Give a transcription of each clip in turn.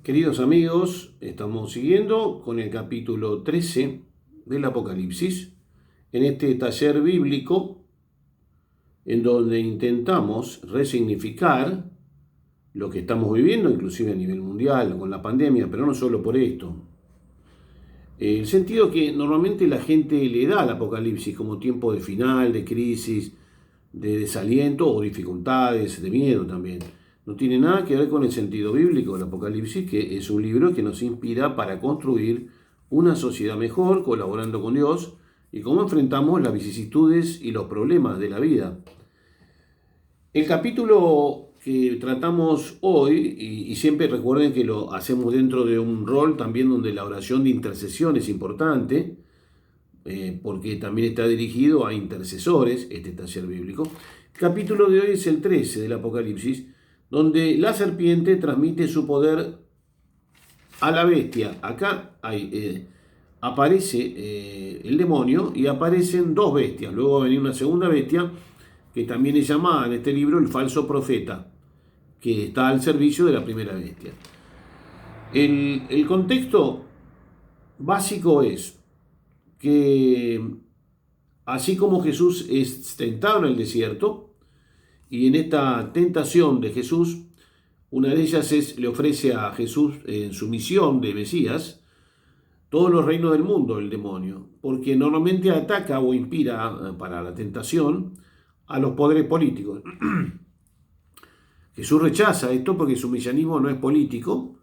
Queridos amigos, estamos siguiendo con el capítulo 13 del Apocalipsis, en este taller bíblico en donde intentamos resignificar lo que estamos viviendo, inclusive a nivel mundial, con la pandemia, pero no solo por esto. El sentido que normalmente la gente le da al Apocalipsis como tiempo de final, de crisis, de desaliento o dificultades, de miedo también. No tiene nada que ver con el sentido bíblico del Apocalipsis, que es un libro que nos inspira para construir una sociedad mejor, colaborando con Dios, y cómo enfrentamos las vicisitudes y los problemas de la vida. El capítulo que tratamos hoy, y siempre recuerden que lo hacemos dentro de un rol también donde la oración de intercesión es importante, porque también está dirigido a intercesores, este taller bíblico. El capítulo de hoy es el 13 del Apocalipsis, donde la serpiente transmite su poder a la bestia. Acá aparece el demonio y aparecen dos bestias. Luego va a venir una segunda bestia, que también es llamada en este libro el falso profeta, que está al servicio de la primera bestia. El contexto básico es que así como Jesús es tentado en el desierto, y en esta tentación de Jesús, una de ellas le ofrece a Jesús en su misión de Mesías todos los reinos del mundo, el demonio, porque normalmente ataca o inspira para la tentación a los poderes políticos. Jesús rechaza esto porque su mesianismo no es político,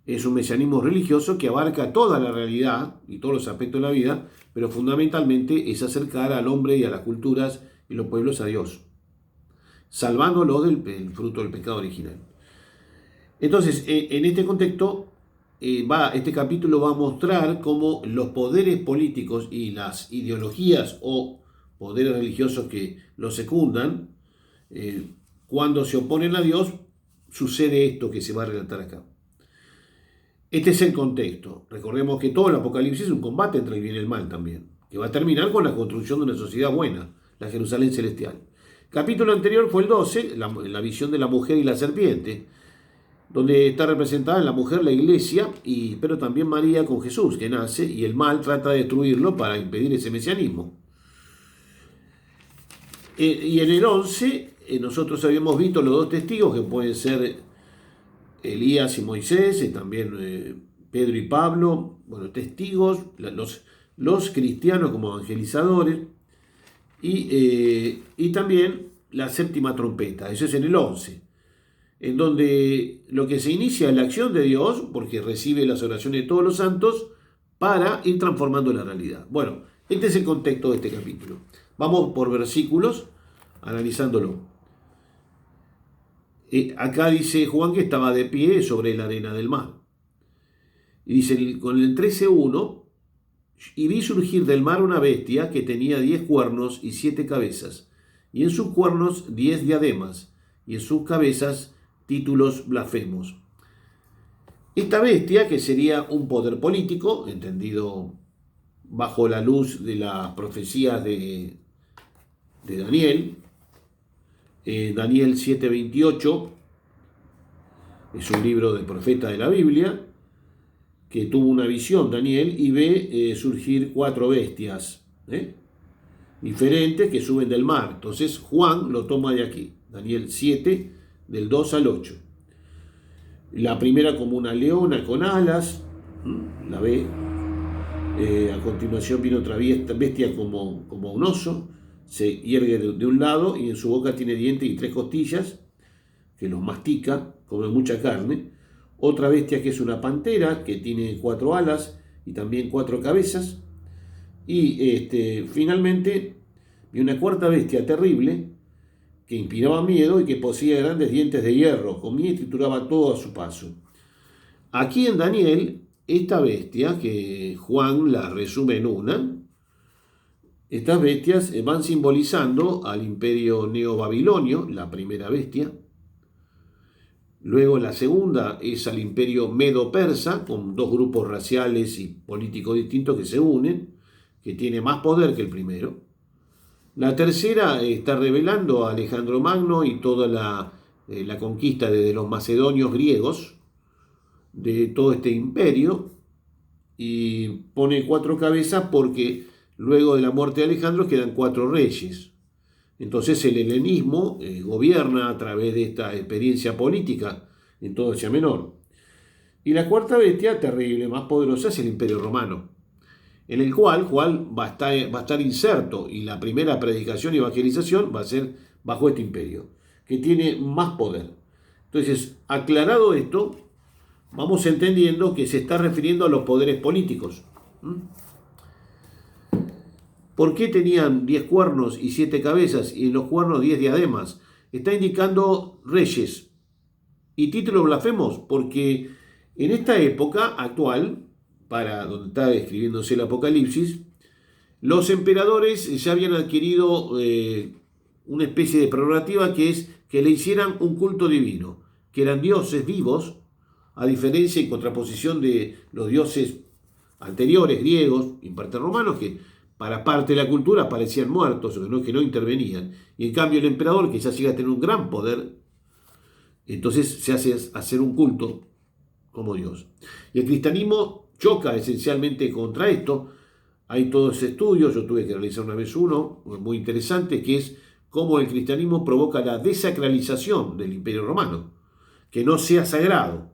es un mesianismo religioso que abarca toda la realidad y todos los aspectos de la vida, pero fundamentalmente es acercar al hombre y a las culturas y los pueblos a Dios, salvándolo del fruto del pecado original. Entonces, en este contexto, este capítulo va a mostrar cómo los poderes políticos y las ideologías o poderes religiosos que los secundan, cuando se oponen a Dios, sucede esto que se va a relatar acá. Este es el contexto. Recordemos que todo el Apocalipsis es un combate entre el bien y el mal también, que va a terminar con la construcción de una sociedad buena, la Jerusalén celestial. Capítulo anterior fue el 12, la visión de la mujer y la serpiente, donde está representada en la mujer la iglesia, pero también María con Jesús, que nace, y el mal trata de destruirlo para impedir ese mesianismo. Y en el 11, nosotros habíamos visto los dos testigos, que pueden ser Elías y Moisés, y también Pedro y Pablo, bueno, testigos, los cristianos como evangelizadores, y también la séptima trompeta, eso es en el 11, en donde lo que se inicia es la acción de Dios, porque recibe las oraciones de todos los santos, para ir transformando la realidad. Bueno, este es el contexto de este capítulo. Vamos por versículos, analizándolo. Acá dice Juan que estaba de pie sobre la arena del mar. Y dice con el 13:1, y vi surgir del mar una bestia que tenía 10 cuernos y 7 cabezas, y en sus cuernos 10 diademas, y en sus cabezas títulos blasfemos. Esta bestia, que sería un poder político, entendido bajo la luz de las profecías de Daniel, Daniel 7:28, es un libro del profeta de la Biblia, que tuvo una visión Daniel y ve surgir 4 bestias diferentes que suben del mar. Entonces Juan lo toma de aquí, Daniel 7, del 2 al 8. La primera como una leona con alas, la ve. A continuación viene otra bestia como un oso, se hiergue de un lado y en su boca tiene dientes y 3 costillas, que los mastica, come mucha carne. Otra bestia que es una pantera, que tiene 4 alas y también 4 cabezas. Y finalmente viene una cuarta bestia terrible, que inspiraba miedo y que poseía grandes dientes de hierro, comía y trituraba todo a su paso. Aquí en Daniel, esta bestia, que Juan la resume en una, estas bestias van simbolizando al imperio neobabilonio, la primera bestia. Luego la segunda es al imperio medo-persa, con 2 grupos raciales y políticos distintos que se unen, que tiene más poder que el primero. La tercera está revelando a Alejandro Magno y toda la conquista desde los macedonios griegos, de todo este imperio y pone 4 cabezas porque luego de la muerte de Alejandro quedan 4 reyes. Entonces el helenismo gobierna a través de esta experiencia política en todo Asia Menor. Y la cuarta bestia, terrible, más poderosa, es el Imperio Romano, en el cual Juan va a estar inserto y la primera predicación y evangelización va a ser bajo este imperio, que tiene más poder. Entonces, aclarado esto, vamos entendiendo que se está refiriendo a los poderes políticos. ¿Por qué tenían 10 cuernos y 7 cabezas y en los cuernos 10 diademas? Está indicando reyes y títulos blasfemos, porque en esta época actual, para donde está describiéndose el Apocalipsis, los emperadores ya habían adquirido una especie de prerrogativa que es que le hicieran un culto divino, que eran dioses vivos, a diferencia y contraposición de los dioses anteriores, griegos, y parte romanos, que para parte de la cultura parecían muertos o que no intervenían. Y en cambio el emperador, que ya llega a tener un gran poder, entonces se hace hacer un culto como Dios. Y el cristianismo choca esencialmente contra esto. Hay todos estudios, yo tuve que realizar una vez uno, muy interesante, que es cómo el cristianismo provoca la desacralización del Imperio Romano, que no sea sagrado,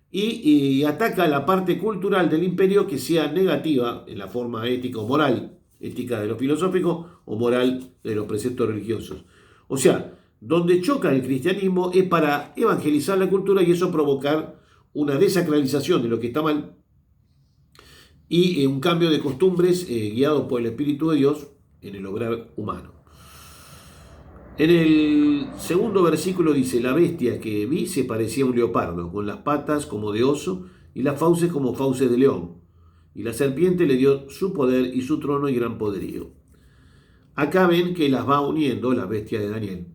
y ataca la parte cultural del imperio que sea negativa en la forma ética o moral, ética de lo filosófico o moral de los preceptos religiosos. O sea, donde choca el cristianismo es para evangelizar la cultura y eso provocar una desacralización de lo que está mal y un cambio de costumbres guiado por el Espíritu de Dios en el obrar humano. En el segundo versículo dice: la bestia que vi se parecía a un leopardo, con las patas como de oso y las fauces como fauces de león. Y la serpiente le dio su poder y su trono y gran poderío. Acá ven que las va uniendo la bestia de Daniel.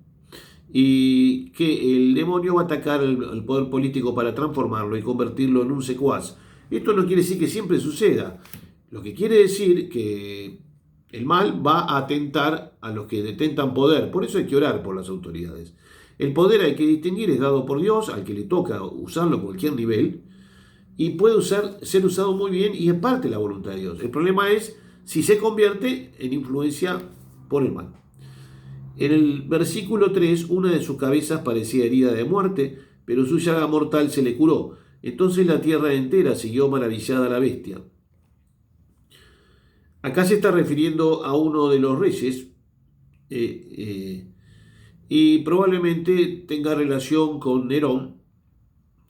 Y que el demonio va a atacar el poder político para transformarlo y convertirlo en un secuaz. Esto no quiere decir que siempre suceda. Lo que quiere decir que el mal va a atentar a los que detentan poder. Por eso hay que orar por las autoridades. El poder hay que distinguir, es dado por Dios, al que le toca usarlo a cualquier nivel, y puede ser usado muy bien y es parte de la voluntad de Dios. El problema es si se convierte en influencia por el mal. En el versículo 3, una de sus cabezas parecía herida de muerte, pero su llaga mortal se le curó. Entonces la tierra entera siguió maravillada a la bestia. Acá se está refiriendo a uno de los reyes y probablemente tenga relación con Nerón,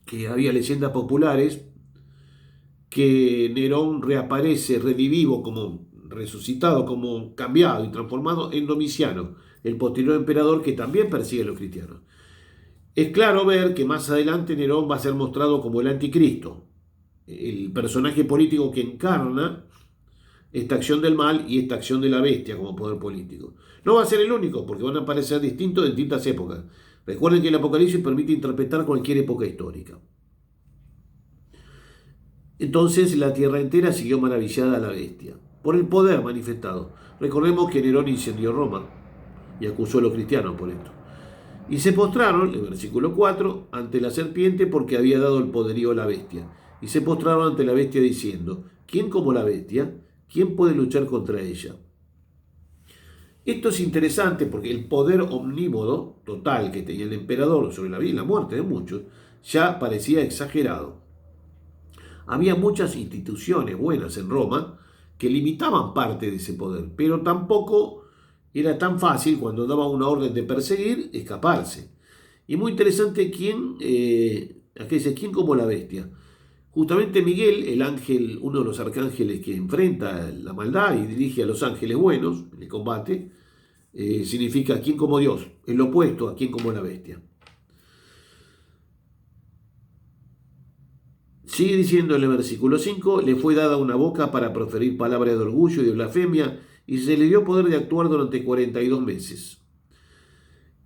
que había leyendas populares que Nerón reaparece redivivo, como resucitado, como cambiado y transformado en Domiciano, el posterior emperador que también persigue a los cristianos. Es claro ver que más adelante Nerón va a ser mostrado como el anticristo, el personaje político que encarna esta acción del mal y esta acción de la bestia como poder político. No va a ser el único, porque van a aparecer distintos en distintas épocas. Recuerden que el Apocalipsis permite interpretar cualquier época histórica. Entonces la tierra entera siguió maravillada a la bestia, por el poder manifestado. Recordemos que Nerón incendió Roma y acusó a los cristianos por esto. Y se postraron, el versículo 4, ante la serpiente porque había dado el poderío a la bestia. Y se postraron ante la bestia diciendo: ¿quién como la bestia? ¿Quién puede luchar contra ella? Esto es interesante porque el poder omnímodo total que tenía el emperador sobre la vida y la muerte de muchos ya parecía exagerado. Había muchas instituciones buenas en Roma que limitaban parte de ese poder, pero tampoco era tan fácil cuando daba una orden de perseguir, escaparse. Y muy interesante aquí dice: ¿quién como la bestia? Justamente Miguel, el ángel, uno de los arcángeles que enfrenta la maldad y dirige a los ángeles buenos en el combate, significa quién como Dios, el opuesto a quién como la bestia. Sigue diciendo en el versículo 5, le fue dada una boca para proferir palabras de orgullo y de blasfemia, y se le dio poder de actuar durante 42 meses.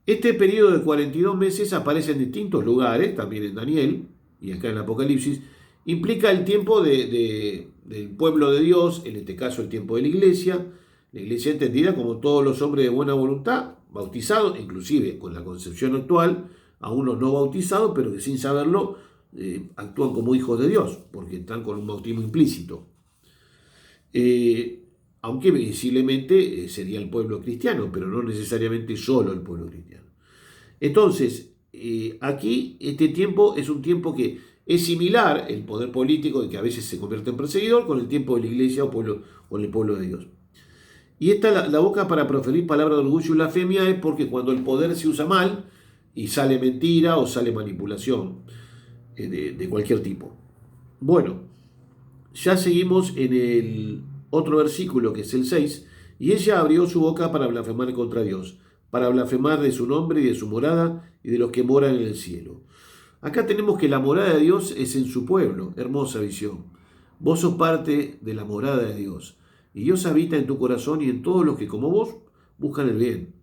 Este periodo de 42 meses aparece en distintos lugares, también en Daniel y acá en el Apocalipsis. Implica el tiempo del pueblo de Dios, en este caso el tiempo de la iglesia entendida como todos los hombres de buena voluntad, bautizados, inclusive con la concepción actual, a unos no bautizados, pero que sin saberlo actúan como hijos de Dios, porque están con un bautismo implícito. Aunque visiblemente sería el pueblo cristiano, pero no necesariamente solo el pueblo cristiano. Entonces, aquí este tiempo es un tiempo que es similar, el poder político, de que a veces se convierte en perseguidor, con el tiempo de la iglesia o el pueblo de Dios. Y esta la boca para proferir palabras de orgullo y blasfemia es porque cuando el poder se usa mal y sale mentira o sale manipulación de cualquier tipo. Bueno, ya seguimos en el otro versículo que es el 6, y ella abrió su boca para blasfemar contra Dios, para blasfemar de su nombre y de su morada y de los que moran en el cielo. Acá tenemos que la morada de Dios es en su pueblo, hermosa visión. Vos sos parte de la morada de Dios, y Dios habita en tu corazón y en todos los que como vos buscan el bien.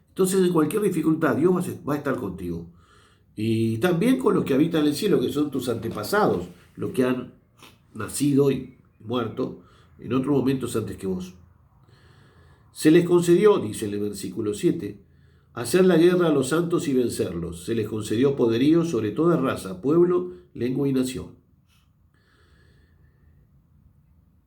Entonces en cualquier dificultad Dios va a estar contigo. Y también con los que habitan en el cielo, que son tus antepasados, los que han nacido y muerto en otros momentos antes que vos. Se les concedió, dice en el versículo 7, hacer la guerra a los santos y vencerlos. Se les concedió poderío sobre toda raza, pueblo, lengua y nación.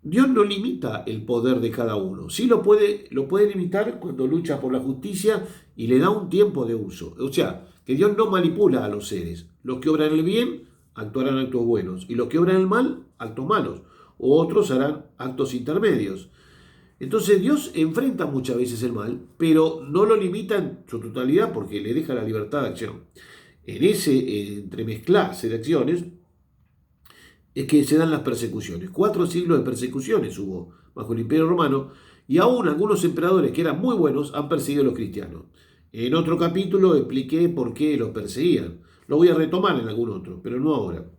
Dios no limita el poder de cada uno. Sí lo puede limitar cuando lucha por la justicia y le da un tiempo de uso. O sea, que Dios no manipula a los seres. Los que obran el bien actuarán actos buenos y los que obran el mal, actos malos. O otros harán actos intermedios. Entonces Dios enfrenta muchas veces el mal, pero no lo limita en su totalidad porque le deja la libertad de acción. En ese entremezclarse de acciones es que se dan las persecuciones. 4 siglos de persecuciones hubo bajo el Imperio Romano y aún algunos emperadores que eran muy buenos han perseguido a los cristianos. En otro capítulo expliqué por qué los perseguían. Lo voy a retomar en algún otro, pero no ahora.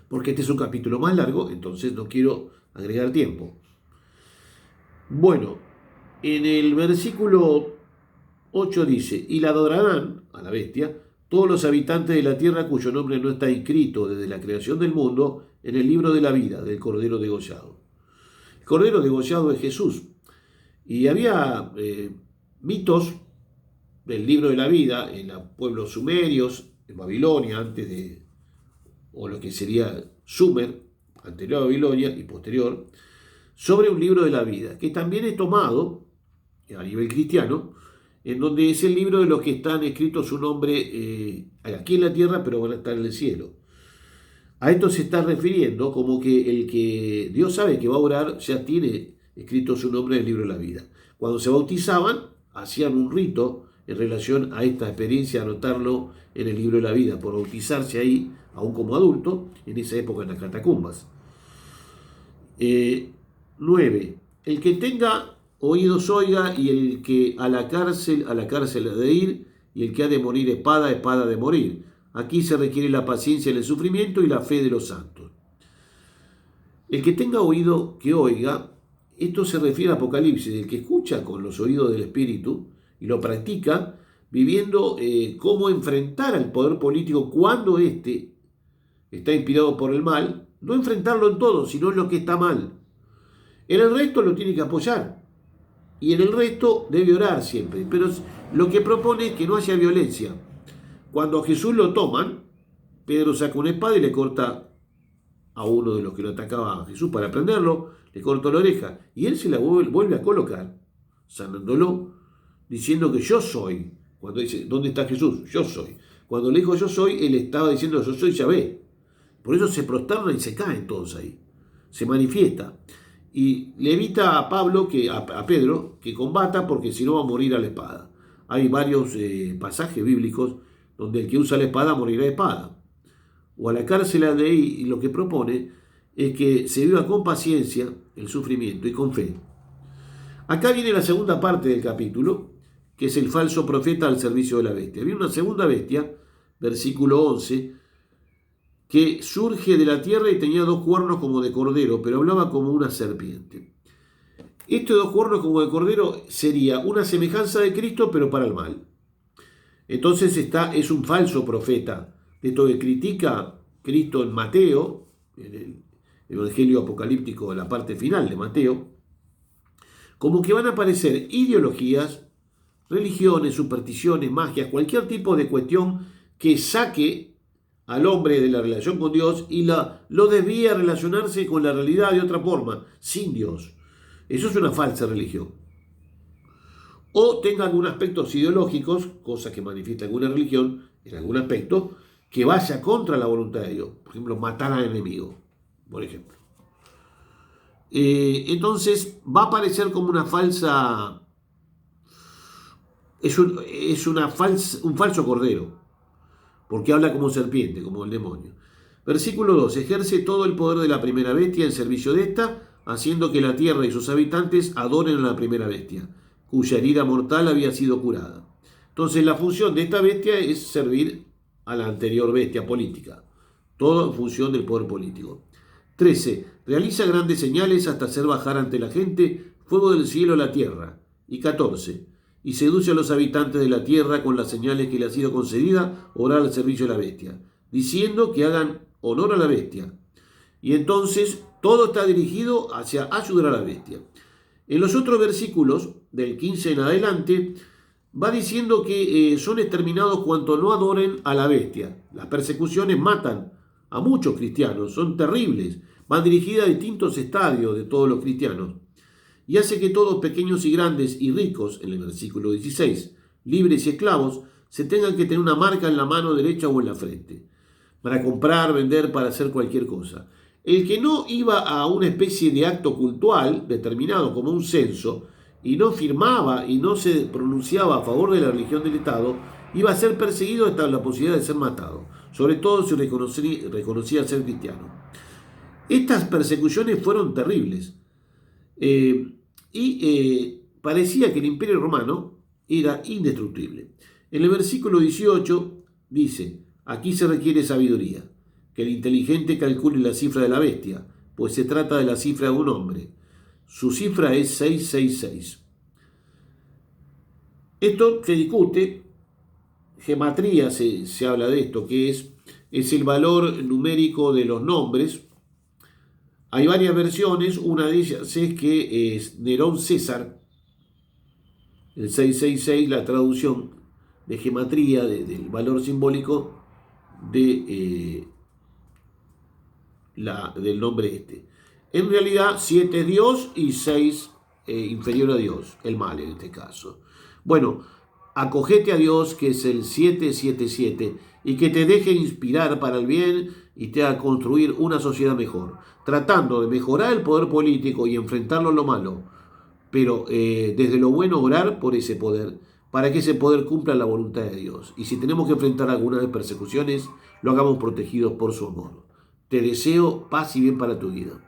Porque este es un capítulo más largo, entonces no quiero agregar tiempo. Bueno, en el versículo 8 dice, y la adorarán a la bestia todos los habitantes de la tierra cuyo nombre no está inscrito desde la creación del mundo en el libro de la vida del Cordero degollado. El Cordero degollado es Jesús. Y había mitos del libro de la vida en los pueblos sumerios, en Babilonia, o lo que sería Sumer, anterior a Babilonia y posterior, sobre un libro de la vida, que también es tomado a nivel cristiano, en donde es el libro de los que están escritos su nombre aquí en la tierra, pero van a estar en el cielo. A esto se está refiriendo como que el que Dios sabe que va a orar ya tiene escrito su nombre en el libro de la vida. Cuando se bautizaban, hacían un rito en relación a esta experiencia, anotarlo en el libro de la vida, por bautizarse ahí, aún como adulto, en esa época en las catacumbas. 9. El que tenga oídos oiga, y el que a la cárcel ha de ir, y el que ha de morir espada de morir. Aquí se requiere la paciencia en el sufrimiento y la fe de los santos. El que tenga oído que oiga, esto se refiere a Apocalipsis, el que escucha con los oídos del Espíritu y lo practica, viviendo cómo enfrentar al poder político cuando éste está inspirado por el mal, no enfrentarlo en todo, sino en lo que está mal. En el resto lo tiene que apoyar. Y en el resto debe orar siempre. Pero lo que propone es que no haya violencia. Cuando a Jesús lo toman, Pedro saca una espada y le corta a uno de los que lo atacaba a Jesús para prenderlo, le corta la oreja. Y él se la vuelve a colocar, sanándolo, diciendo que yo soy. Cuando dice, ¿dónde está Jesús? Yo soy. Cuando le dijo yo soy, él estaba diciendo yo soy Yahvé. Por eso se prosternan y se caen todos ahí. Se manifiesta. Y le evita a Pedro que combata, porque si no va a morir a la espada. Hay varios pasajes bíblicos donde el que usa la espada morirá de espada. O a la cárcel de ahí, y lo que propone es que se viva con paciencia el sufrimiento y con fe. Acá viene la segunda parte del capítulo, que es el falso profeta al servicio de la bestia. Había una segunda bestia, versículo 11, que surge de la tierra y tenía 2 cuernos como de cordero, pero hablaba como una serpiente. Estos 2 cuernos como de cordero sería una semejanza de Cristo, pero para el mal. Entonces es un falso profeta. Esto que critica Cristo en Mateo, en el Evangelio apocalíptico de la parte final de Mateo, como que van a aparecer ideologías, religiones, supersticiones, magias, cualquier tipo de cuestión que saque al hombre de la relación con Dios y lo desvía a relacionarse con la realidad de otra forma, sin Dios. Eso es una falsa religión. O tenga algunos aspectos ideológicos, cosas que manifiesta alguna religión, en algún aspecto, que vaya contra la voluntad de Dios. Por ejemplo, matar al enemigo, por ejemplo. Entonces va a aparecer como una falsa... un falso cordero, porque habla como serpiente, como el demonio. Versículo 2. Ejerce todo el poder de la primera bestia en servicio de esta, haciendo que la tierra y sus habitantes adoren a la primera bestia, cuya herida mortal había sido curada. Entonces la función de esta bestia es servir a la anterior bestia política. Todo en función del poder político. 13. Realiza grandes señales hasta hacer bajar ante la gente fuego del cielo a la tierra. Y 14. Y seduce a los habitantes de la tierra con las señales que le ha sido concedida, orar al servicio de la bestia, diciendo que hagan honor a la bestia. Y entonces todo está dirigido hacia ayudar a la bestia. En los otros versículos, del 15 en adelante, va diciendo que son exterminados cuanto no adoren a la bestia. Las persecuciones matan a muchos cristianos, son terribles, van dirigidas a distintos estadios de todos los cristianos. Y hace que todos, pequeños y grandes y ricos, en el versículo 16, libres y esclavos, se tengan que tener una marca en la mano derecha o en la frente, para comprar, vender, para hacer cualquier cosa. El que no iba a una especie de acto cultual determinado como un censo, y no firmaba y no se pronunciaba a favor de la religión del Estado, iba a ser perseguido hasta la posibilidad de ser matado, sobre todo si reconocía ser cristiano. Estas persecuciones fueron terribles. Parecía que el Imperio Romano era indestructible. En el versículo 18 dice: aquí se requiere sabiduría, que el inteligente calcule la cifra de la bestia, pues se trata de la cifra de un hombre. Su cifra es 666. Esto se discute, gematría se habla de esto, que es el valor numérico de los nombres. Hay varias versiones, una de ellas es que es Nerón César, el 666, la traducción de gematría del valor simbólico del nombre este. En realidad 7 es Dios y 6 inferior a Dios, el mal en este caso. Bueno, acogete a Dios, que es el 777, y que te deje inspirar para el bien y te haga construir una sociedad mejor, tratando de mejorar el poder político y enfrentarlo a lo malo, pero desde lo bueno orar por ese poder, para que ese poder cumpla la voluntad de Dios. Y si tenemos que enfrentar algunas de persecuciones, lo hagamos protegidos por su amor. Te deseo paz y bien para tu vida.